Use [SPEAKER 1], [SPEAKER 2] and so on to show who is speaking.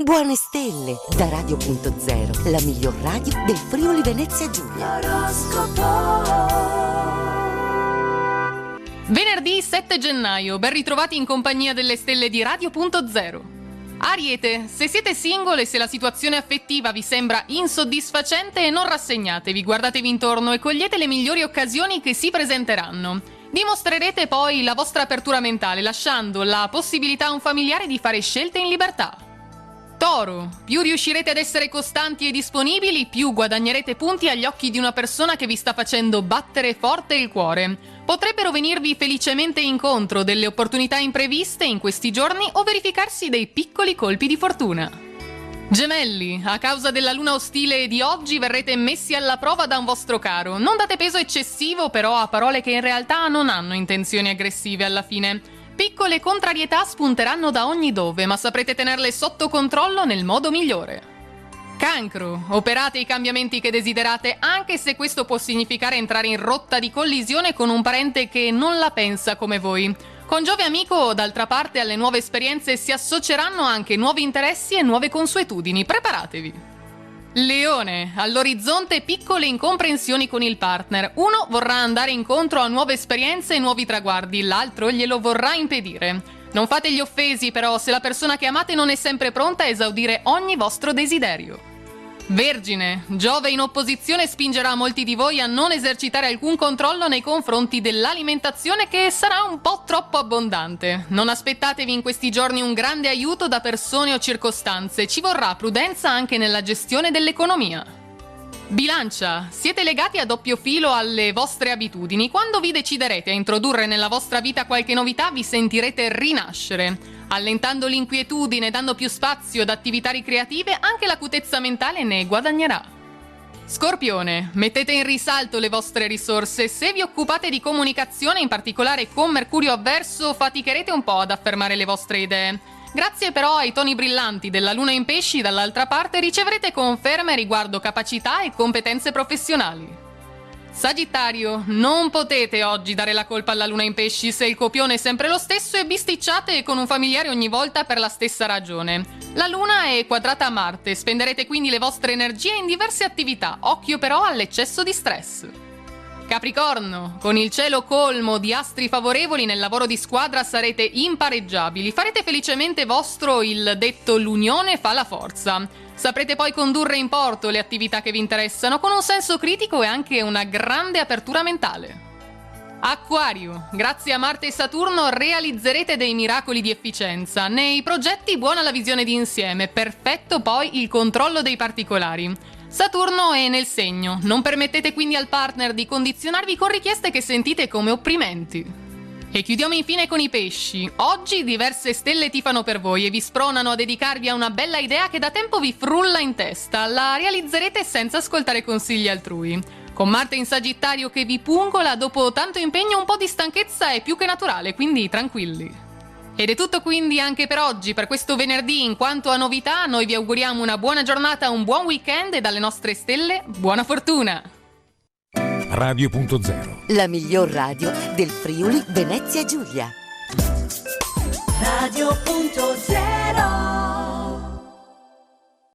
[SPEAKER 1] Buone stelle da Radio.0, la miglior radio del Friuli Venezia Giulia.
[SPEAKER 2] Venerdì 7 gennaio, ben ritrovati in compagnia delle stelle di Radio.0. Ariete, se siete single e se la situazione affettiva vi sembra insoddisfacente, non rassegnatevi, guardatevi intorno e cogliete le migliori occasioni che si presenteranno. Dimostrerete poi la vostra apertura mentale, lasciando la possibilità a un familiare di fare scelte in libertà. Toro, più riuscirete ad essere costanti e disponibili, più guadagnerete punti agli occhi di una persona che vi sta facendo battere forte il cuore. Potrebbero venirvi felicemente incontro delle opportunità impreviste in questi giorni o verificarsi dei piccoli colpi di fortuna. Gemelli, a causa della luna ostile di oggi verrete messi alla prova da un vostro caro. Non date peso eccessivo però a parole che in realtà non hanno intenzioni aggressive alla fine. Piccole contrarietà spunteranno da ogni dove, ma saprete tenerle sotto controllo nel modo migliore. Cancro, operate i cambiamenti che desiderate, anche se questo può significare entrare in rotta di collisione con un parente che non la pensa come voi. Con Giove amico, d'altra parte, alle nuove esperienze si associeranno anche nuovi interessi e nuove consuetudini. Preparatevi! Leone, all'orizzonte piccole incomprensioni con il partner. Uno vorrà andare incontro a nuove esperienze e nuovi traguardi, l'altro glielo vorrà impedire. Non fate gli offesi però se la persona che amate non è sempre pronta a esaudire ogni vostro desiderio. Vergine, Giove in opposizione spingerà molti di voi a non esercitare alcun controllo nei confronti dell'alimentazione che sarà un po' troppo abbondante. Non aspettatevi in questi giorni un grande aiuto da persone o circostanze, ci vorrà prudenza anche nella gestione dell'economia. Bilancia, siete legati a doppio filo alle vostre abitudini. Quando vi deciderete a introdurre nella vostra vita qualche novità vi sentirete rinascere. Allentando l'inquietudine e dando più spazio ad attività ricreative, anche l'acutezza mentale ne guadagnerà. Scorpione, mettete in risalto le vostre risorse. Se vi occupate di comunicazione, in particolare con Mercurio avverso, faticherete un po' ad affermare le vostre idee. Grazie però ai toni brillanti della Luna in Pesci, dall'altra parte riceverete conferme riguardo capacità e competenze professionali. Sagittario, non potete oggi dare la colpa alla Luna in Pesci se il copione è sempre lo stesso e bisticciate con un familiare ogni volta per la stessa ragione. La Luna è quadrata a Marte, spenderete quindi le vostre energie in diverse attività, occhio però all'eccesso di stress. Capricorno, con il cielo colmo di astri favorevoli nel lavoro di squadra sarete impareggiabili, farete felicemente vostro il detto l'unione fa la forza. Saprete poi condurre in porto le attività che vi interessano con un senso critico e anche una grande apertura mentale. Acquario, grazie a Marte e Saturno realizzerete dei miracoli di efficienza. Nei progetti buona la visione d'insieme, perfetto poi il controllo dei particolari. Saturno è nel segno, non permettete quindi al partner di condizionarvi con richieste che sentite come opprimenti. E chiudiamo infine con i pesci. Oggi diverse stelle tifano per voi e vi spronano a dedicarvi a una bella idea che da tempo vi frulla in testa. La realizzerete senza ascoltare consigli altrui. Con Marte in Sagittario che vi pungola, dopo tanto impegno un po' di stanchezza è più che naturale, quindi tranquilli. Ed è tutto quindi anche per oggi, per questo venerdì. In quanto a novità, noi vi auguriamo una buona giornata, un buon weekend e dalle nostre stelle buona fortuna!
[SPEAKER 3] Radio.0,
[SPEAKER 1] la miglior radio del Friuli Venezia Giulia.
[SPEAKER 4] Radio.0